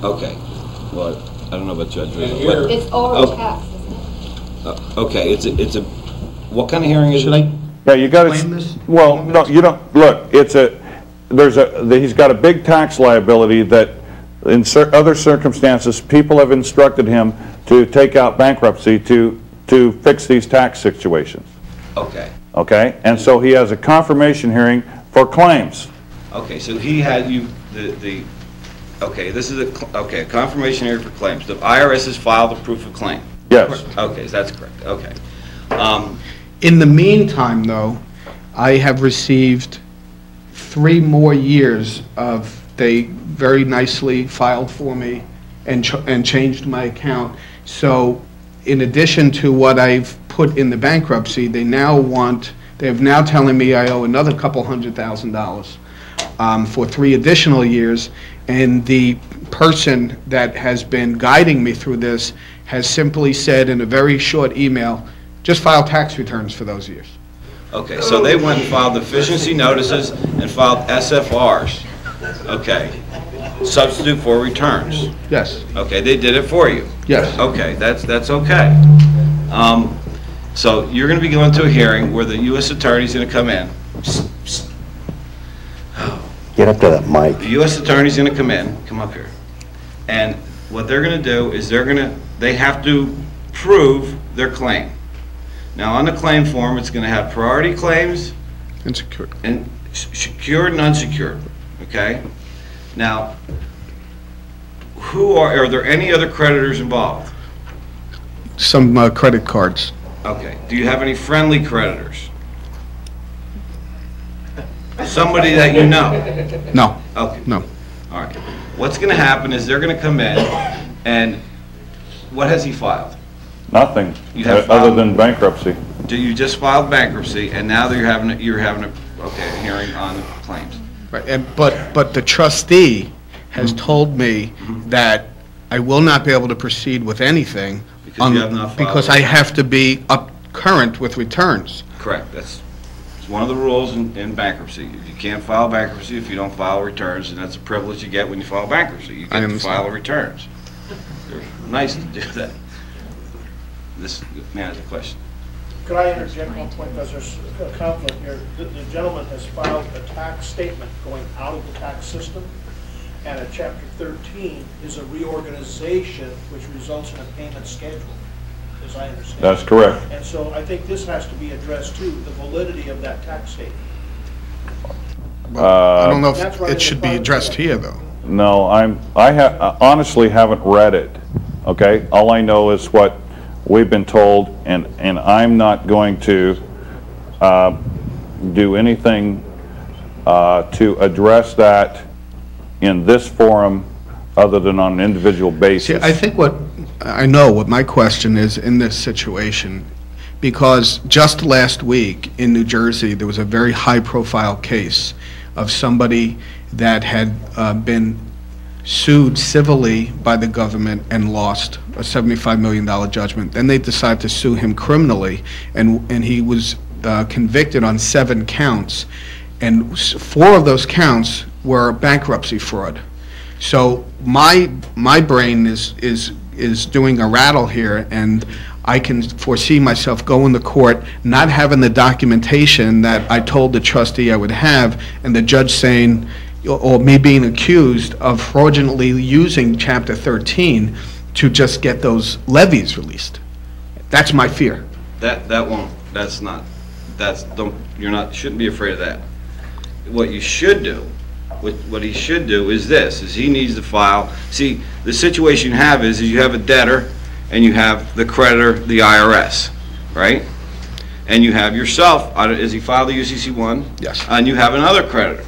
Okay. Well, I don't know about Judge Rizzo. It's oral text, isn't it? Okay, it's a, what kind of hearing is it? Yeah, you got Explain to. this? Well, no, you don't. Look, it's a. He's got a big tax liability that, in other circumstances, people have instructed him to take out bankruptcy to fix these tax situations. Okay. Okay, and so he has a confirmation hearing for claims. Okay, so he had you okay, this is a confirmation hearing for claims. The IRS has filed a proof of claim. Yes. Okay, so that's correct. Okay. In the meantime, though, I have received 3 more years of, they very nicely filed for me and changed my account. So in addition to what I've put in the bankruptcy, they have now telling me I owe another couple $100,000 for 3 additional years. And the person that has been guiding me through this has simply said in a very short email, just file tax returns for those years. Okay, so they went and filed deficiency notices and filed SFRs. Okay. Substitute for returns. Yes. Okay, they did it for you. Yes. Okay, that's okay. So you're going to be going to a hearing where the U.S. attorney's going to come in. Get up to that mic. The U.S. attorney's going to come up here, and what they're going to do is they have to prove their claim. Now, on the claim form, it's going to have priority claims And secured. and secured and unsecured. Okay. Now, are there any other creditors involved? Some credit cards. Okay. Do you have any friendly creditors? Somebody that you know? No. Okay. No. All right. What's going to happen is they're going to come in, and what has he filed? Nothing You have other filed- than bankruptcy. You just filed bankruptcy, and now you're having a hearing on the claims. Right. But the trustee has told me that I will not be able to proceed with anything Because you have not filed because I have to be up current with returns. Correct. It's one of the rules in bankruptcy. You can't file bankruptcy if you don't file returns, and that's a privilege you get when you file bankruptcy. You get to file returns. They're nice to do that. This man has a question. Could I interject one point, because there's a conflict here. The gentleman has filed a tax statement going out of the tax system, and at Chapter 13 is a reorganization which results in a payment schedule, as I understand. That's correct. And so I think this has to be addressed too, the validity of that tax statement. I don't know That's if right it in should the be file. addressed here, though. No, I honestly haven't read it. Okay, all I know is what we've been told, and I'm not going to do anything to address that in this forum other than on an individual See, basis. I think what my question is in this situation, because just last week in New Jersey, there was a very high-profile case of somebody that had been sued civilly by the government and lost a $75 million judgment. Then they decided to sue him criminally, and he was convicted on 7 counts, and 4 of those counts were bankruptcy fraud. So my brain is doing a rattle here, and I can foresee myself going to court, not having the documentation that I told the trustee I would have, and the judge saying, or me being accused of fraudulently using Chapter 13 to just get those levies released. That's my fear. Shouldn't be afraid of that. What you should do, what he should do is this, is he needs to file, see, the situation you have is you have a debtor and you have the creditor, the IRS, right? And you have yourself, as he filed the UCC-1? Yes. And you have another creditor.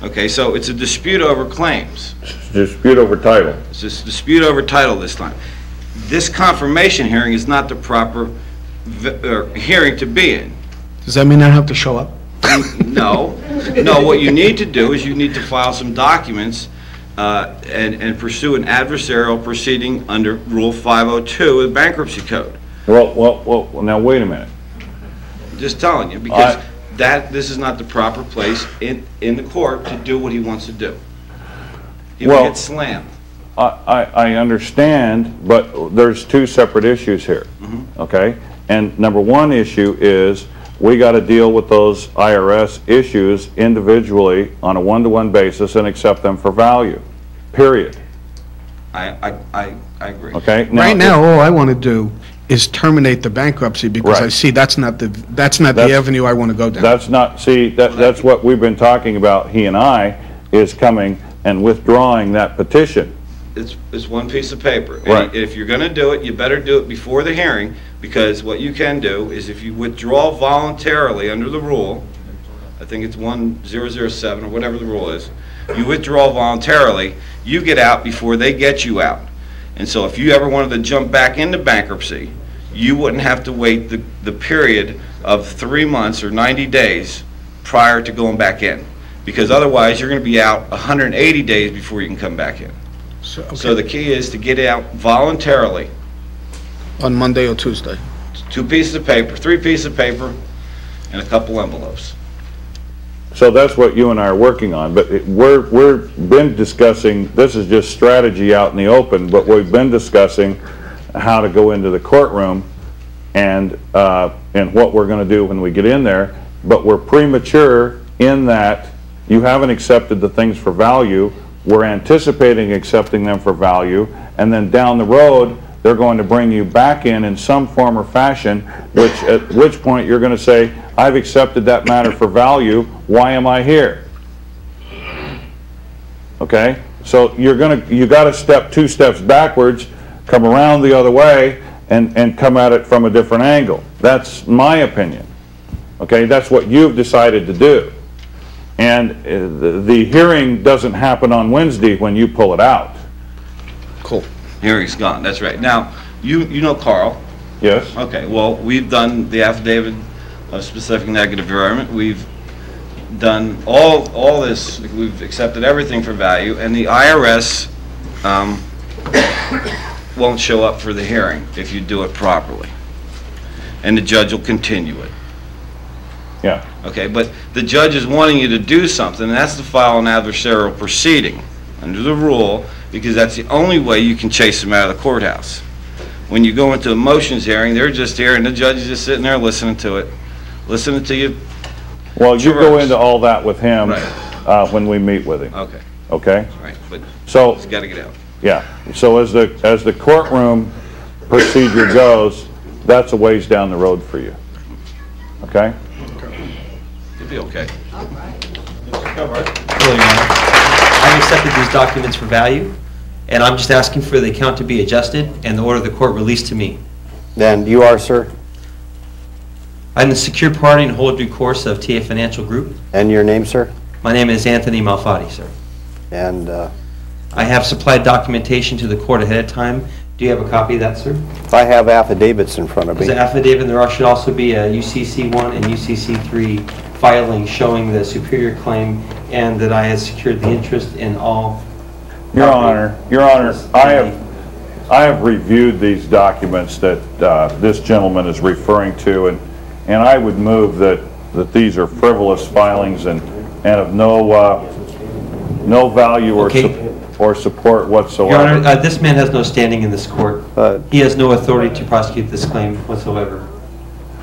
Okay, so it's a dispute over claims. Dispute over title. It's a dispute over title this time. This confirmation hearing is not the proper hearing to be in. Does that mean I have to show up? No. No, what you need to do is you need to file some documents and pursue an adversarial proceeding under Rule 502 of the Bankruptcy Code. Well, now wait a minute. I'm just telling you, because this is not the proper place in the court to do what he wants to do. He will get slammed. I understand, but there's two separate issues here, okay? And number one issue is we got to deal with those IRS issues individually on a one-to-one basis and accept them for value, period. I agree. Okay? Right now, all I want to do is terminate the bankruptcy because I Right. see that's not the avenue I want to go down. That's not, see, that's what we've been talking about, he and I, is coming and withdrawing that petition. It's one piece of paper. And Right. if you're going to do it, you better do it before the hearing, because what you can do is if you withdraw voluntarily under the rule, I think it's 1007 or whatever the rule is, you withdraw voluntarily, you get out before they get you out. And so if you ever wanted to jump back into bankruptcy, you wouldn't have to wait the period of 3 months or 90 days prior to going back in. Because otherwise, you're going to be out 180 days before you can come back in. So the key is to get out voluntarily. On Monday or Tuesday. 2 pieces of paper, 3 pieces of paper, and a couple envelopes. So that's what you and I are working on, but we've been discussing, this is just strategy out in the open, but we've been discussing how to go into the courtroom and what we're going to do when we get in there, but we're premature in that you haven't accepted the things for value, we're anticipating accepting them for value, and then down the road, they're going to bring you back in some form or fashion, at which point you're going to say, I've accepted that matter for value, why am I here? Okay? So you got to step 2 steps backwards, come around the other way, and come at it from a different angle. That's my opinion. Okay? That's what you've decided to do. And the hearing doesn't happen on Wednesday when you pull it out. Cool. Hearing's gone, that's right. Now, you know Carl. Yes? Okay, well, we've done the affidavit of specific negative environment. We've done all this, we've accepted everything for value, and the IRS won't show up for the hearing if you do it properly. And the judge will continue it. Yeah. Okay, but the judge is wanting you to do something, and that's to file an adversarial proceeding under the rule, because that's the only way you can chase them out of the courthouse. When you go into a motions hearing, they're just here, and the judge is just sitting there listening to it, listening to you. Well, you go traverse. into all that with him Right. when we meet with him. Okay, Okay? right, but So, it's got to get out. yeah. So as the courtroom procedure goes, that's a ways down the road for you. Okay? You'll be okay. Hello, Your Honor. I've accepted these documents for value, and I'm just asking for the account to be adjusted and the order of the court released to me. Then you are, sir? I'm the secured party and hold recourse of TA Financial Group. And your name, sir? My name is Anthony Malfatti, sir. And I have supplied documentation to the court ahead of time. Do you have a copy of that, sir? I have affidavits in front of me. There's an affidavit, and there should also be a UCC1 and UCC3 filing showing the superior claim and that I have secured the interest in all. Your Honor, I have reviewed these documents that this gentleman is referring to, and I would move that these are frivolous filings and of no value or support whatsoever. Your Honor, this man has no standing in this court. He has no authority to prosecute this claim whatsoever.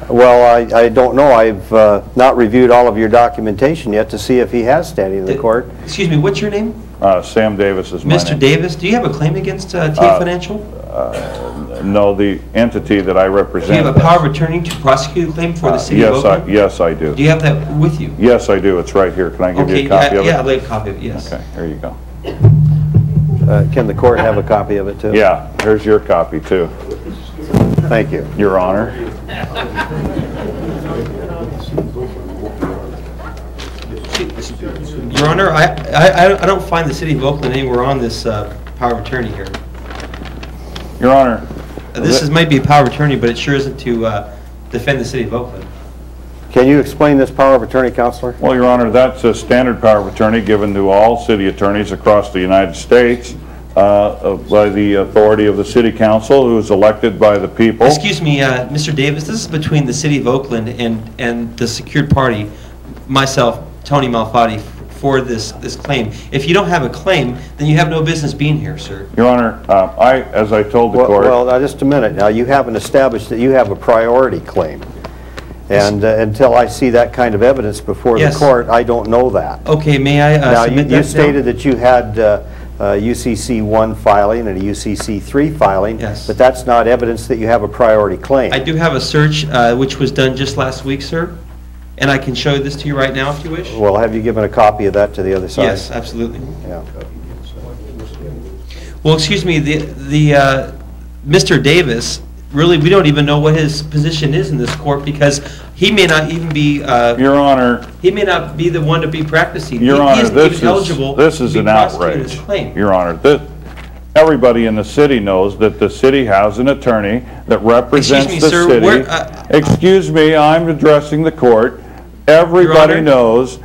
Well, I don't know. I've not reviewed all of your documentation yet to see if he has standing in the court. Excuse me, what's your name? Sam Davis is my name. Mr. Davis, do you have a claim against TA Financial? No, the entity that I represent. Do you have a power of attorney to prosecute a claim for the city of Oakland? Yes, I do. Do you have that with you? Yes, I do. It's right here. Can I give you a copy of it? Yeah, I'd like a copy of it, yes. Okay, here you go. Can the court have a copy of it, too? Yeah, here's your copy, too, Thank you. Your Honor. Your Honor, I don't find the city of Oakland anywhere on this power of attorney here. Your Honor. This might be a power of attorney, but it sure isn't to defend the city of Oakland. Can you explain this power of attorney, Counselor? Well, Your Honor, that's a standard power of attorney given to all city attorneys across the United States by the authority of the City Council, who is elected by the people. Excuse me, Mr. Davis, this is between the city of Oakland and the secured party, myself, Tony Malfatti, for this claim. If you don't have a claim, then you have no business being here, sir. Your Honor, as I told the court... Well, now, just a minute. Now, you haven't established that you have a priority claim. And until I see that kind of evidence before the court, I don't know that. Okay, may I now, submit you that stated that you had a UCC1 filing and a UCC3 filing, Yes. but that's not evidence that you have a priority claim. I do have a search which was done just last week, sir, and I can show this to you right now if you wish. Well, have you given a copy of that to the other side? Yes, absolutely. Yeah. Well, excuse me, Mr. Davis, really, we don't even know what his position is in this court because he may not even be... Your Honor... He may not be the one to be practicing. Your Honor, he isn't even eligible this is to an be prosecuting outrage. his claim. Your Honor, everybody in the city knows that the city has an attorney that represents Excuse me, the sir, city. where- Excuse me, I'm addressing the court. Everybody Honor? knows